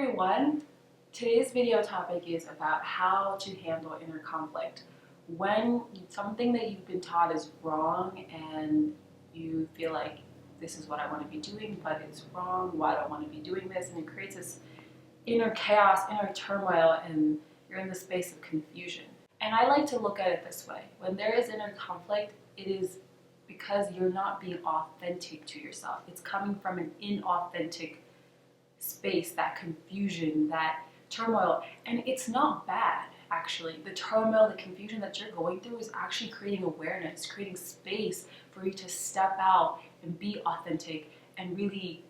everyone, today's video topic is about how to handle inner conflict. When something that you've been taught is wrong and you feel like this is what I want to be doing, but it's wrong, why do I want to be doing this? And it creates this inner chaos, inner turmoil, and you're in the space of confusion. And I like to look at it this way. When there is inner conflict, it is because you're not being authentic to yourself. It's coming from an inauthentic space, that confusion, that turmoil. And it's not bad, actually. The turmoil, the confusion that you're going through is actually creating awareness, creating space for you to step out and be authentic and really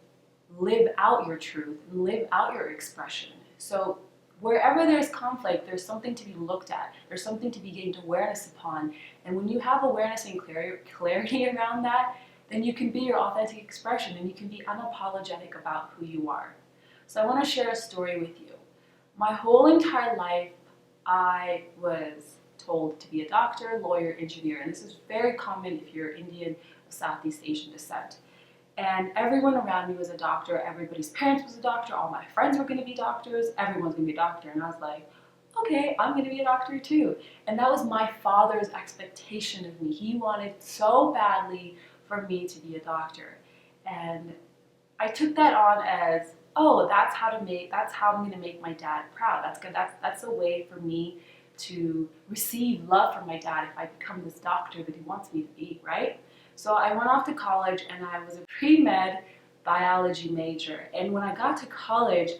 live out your truth and live out your expression. So wherever there's conflict, there's something to be looked at. There's something to be gained awareness upon. And when you have awareness and clarity around that, then you can be your authentic expression and you can be unapologetic about who you are. So I want to share a story with you. My whole entire life, I was told to be a doctor, lawyer, engineer, and this is very common if you're Indian of Southeast Asian descent. And everyone around me was a doctor, everybody's parents was a doctor, all my friends were going to be doctors, everyone's going to be a doctor, and I was like, okay, I'm going to be a doctor too. And that was my father's expectation of me. He wanted so badly for me to be a doctor. And I took that on as, oh, that's how I'm going to make my dad proud. That's good. That's a way for me to receive love from my dad if I become this doctor that he wants me to be, right? So I went off to college and I was a pre-med biology major. And when I got to college,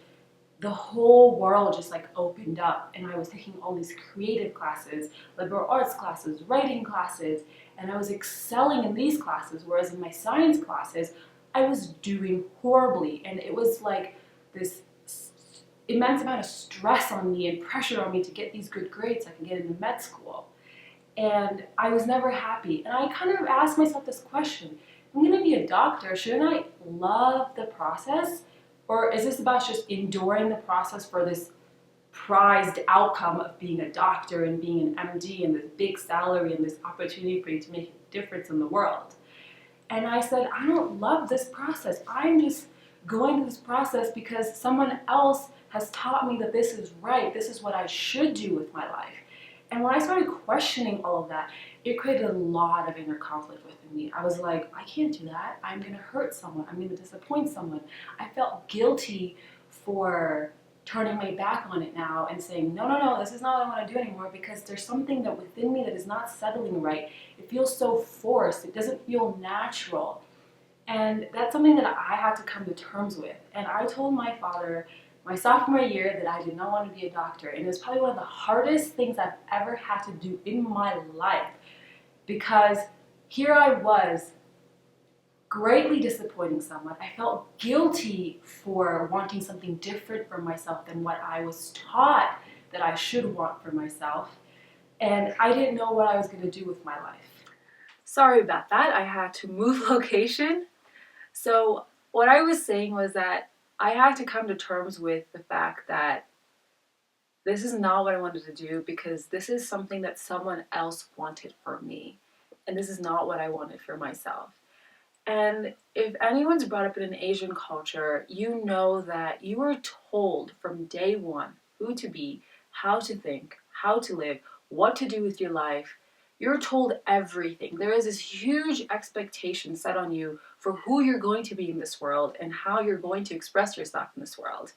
the whole world just like opened up and I was taking all these creative classes, liberal arts classes, writing classes, and I was excelling in these classes, whereas in my science classes, I was doing horribly. And it was like this immense amount of stress on me and pressure on me to get these good grades so I can get into med school. And I was never happy. And I kind of asked myself this question: if I'm going to be a doctor, shouldn't I love the process? Or is this about just enduring the process for this prized outcome of being a doctor and being an MD and this big salary and this opportunity for you to make a difference in the world? And I said, I don't love this process. I'm just going through this process because someone else has taught me that this is right. This is what I should do with my life. And when I started questioning all of that, it created a lot of inner conflict within me. I was like, I can't do that. I'm going to hurt someone. I'm going to disappoint someone. I felt guilty for turning my back on it now and saying, no, this is not what I want to do anymore, because there's something that within me that is not settling right. It feels so forced. It doesn't feel natural. And that's something that I had to come to terms with. And I told my father my sophomore year that I did not want to be a doctor. And it was probably one of the hardest things I've ever had to do in my life, because here I was greatly disappointing someone. I felt guilty for wanting something different for myself than what I was taught that I should want for myself. And I didn't know what I was going to do with my life. Sorry about that. I had to move location. So what I was saying was that I had to come to terms with the fact that this is not what I wanted to do, because this is something that someone else wanted for me. And this is not what I wanted for myself. And if anyone's brought up in an Asian culture, you know that you were told from day one who to be, how to think, how to live, what to do with your life. You're told everything. There is this huge expectation set on you for who you're going to be in this world and how you're going to express yourself in this world.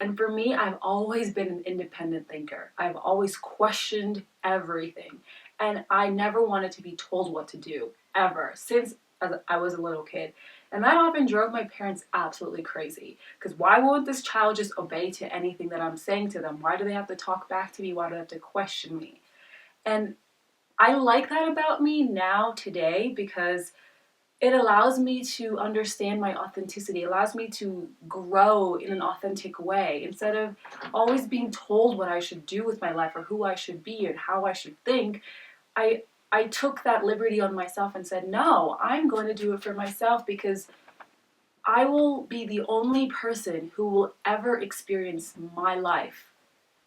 And for me, I've always been an independent thinker. I've always questioned everything. And I never wanted to be told what to do, ever, since I was a little kid. And that often drove my parents absolutely crazy. Because why won't this child just obey to anything that I'm saying to them? Why do they have to talk back to me? Why do they have to question me? And I like that about me now, today, because it allows me to understand my authenticity. It allows me to grow in an authentic way. Instead of always being told what I should do with my life or who I should be and how I should think, I took that liberty on myself and said, no, I'm going to do it for myself, because I will be the only person who will ever experience my life,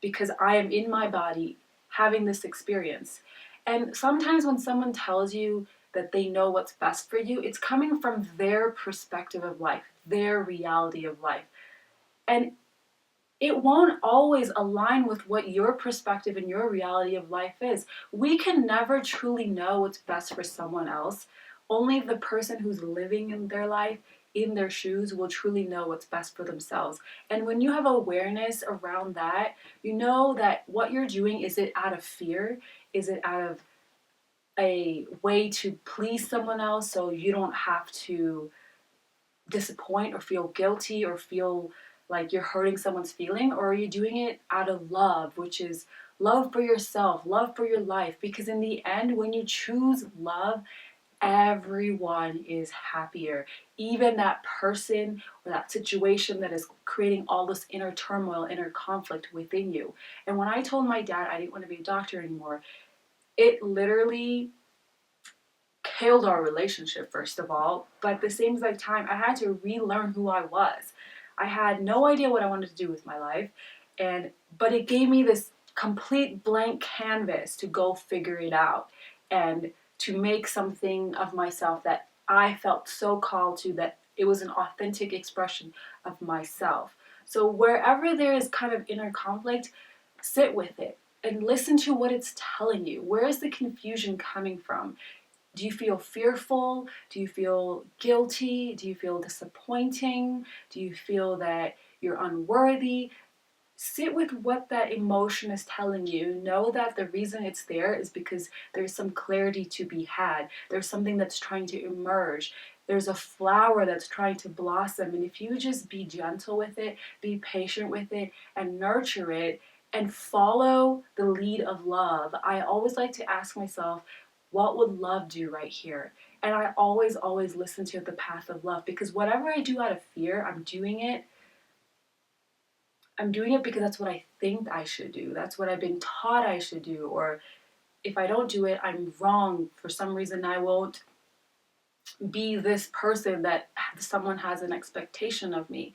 because I am in my body having this experience. And sometimes when someone tells you that they know what's best for you, it's coming from their perspective of life, their reality of life. And it won't always align with what your perspective and your reality of life is. We can never truly know what's best for someone else. Only the person who's living in their life, in their shoes, will truly know what's best for themselves. And when you have awareness around that, you know that what you're doing, is it out of fear? Is it out of a way to please someone else so you don't have to disappoint or feel guilty or feel like you're hurting someone's feeling? Or are you doing it out of love, which is love for yourself, love for your life? Because in the end, when you choose love, everyone is happier. Even that person or that situation that is creating all this inner turmoil, inner conflict within you. And when I told my dad I didn't want to be a doctor anymore, it literally killed our relationship, first of all, but at the same exact time, I had to relearn who I was. I had no idea what I wanted to do with my life, and but it gave me this complete blank canvas to go figure it out and to make something of myself that I felt so called to, that it was an authentic expression of myself. So wherever there is kind of inner conflict, sit with it and listen to what it's telling you. Where is the confusion coming from? Do you feel fearful? Do you feel guilty? Do you feel disappointing? Do you feel that you're unworthy? Sit with what that emotion is telling you. Know that the reason it's there is because there's some clarity to be had. There's something that's trying to emerge. There's a flower that's trying to blossom. And if you just be gentle with it, be patient with it, and nurture it, and follow the lead of love. I always like to ask myself, what would love do right here? And I always listen to the path of love, because whatever I do out of fear, I'm doing it because that's what I think I should do. That's what I've been taught I should do. Or if I don't do it, I'm wrong. For some reason, I won't be this person that someone has an expectation of me.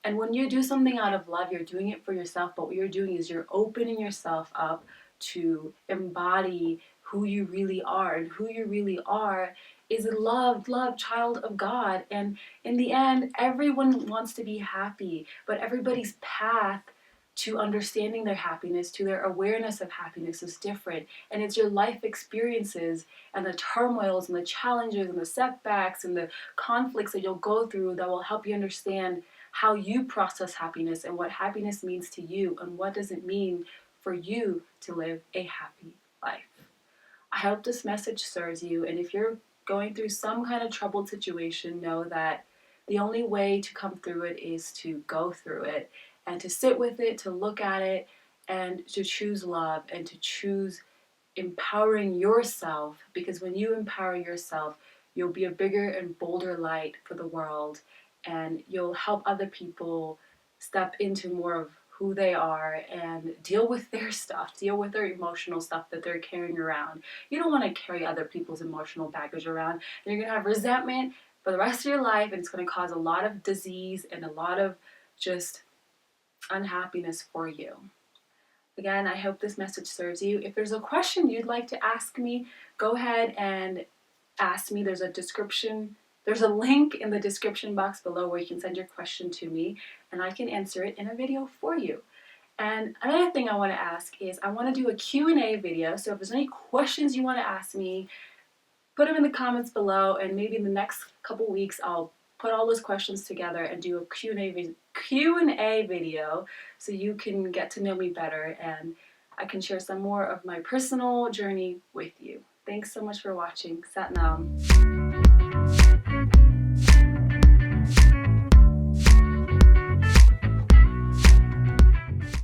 And when you do something out of love, you're doing it for yourself, but what you're doing is you're opening yourself up to embody who you really are. And who you really are is a loved child of God. And in the end, everyone wants to be happy, but everybody's path to understanding their happiness, to their awareness of happiness, is different. And it's your life experiences and the turmoils and the challenges and the setbacks and the conflicts that you'll go through that will help you understand how you process happiness and what happiness means to you and what does it mean for you to live a happy life. I hope this message serves you, and if you're going through some kind of troubled situation, know that the only way to come through it is to go through it and to sit with it, to look at it, and to choose love and to choose empowering yourself, because when you empower yourself, you'll be a bigger and bolder light for the world, and you'll help other people step into more of who they are and deal with their stuff, deal with their emotional stuff that they're carrying around. You don't want to carry other people's emotional baggage around, and you're going to have resentment for the rest of your life, and it's going to cause a lot of disease and a lot of just unhappiness for you. Again, I hope this message serves you. If there's a question you'd like to ask me, go ahead and ask me. There's a link in the description box below where you can send your question to me and I can answer it in a video for you. And another thing I want to ask is I want to do a Q&A video. So if there's any questions you want to ask me, put them in the comments below, and maybe in the next couple weeks I'll put all those questions together and do a Q&A video so you can get to know me better and I can share some more of my personal journey with you. Thanks so much for watching. Sat Nam.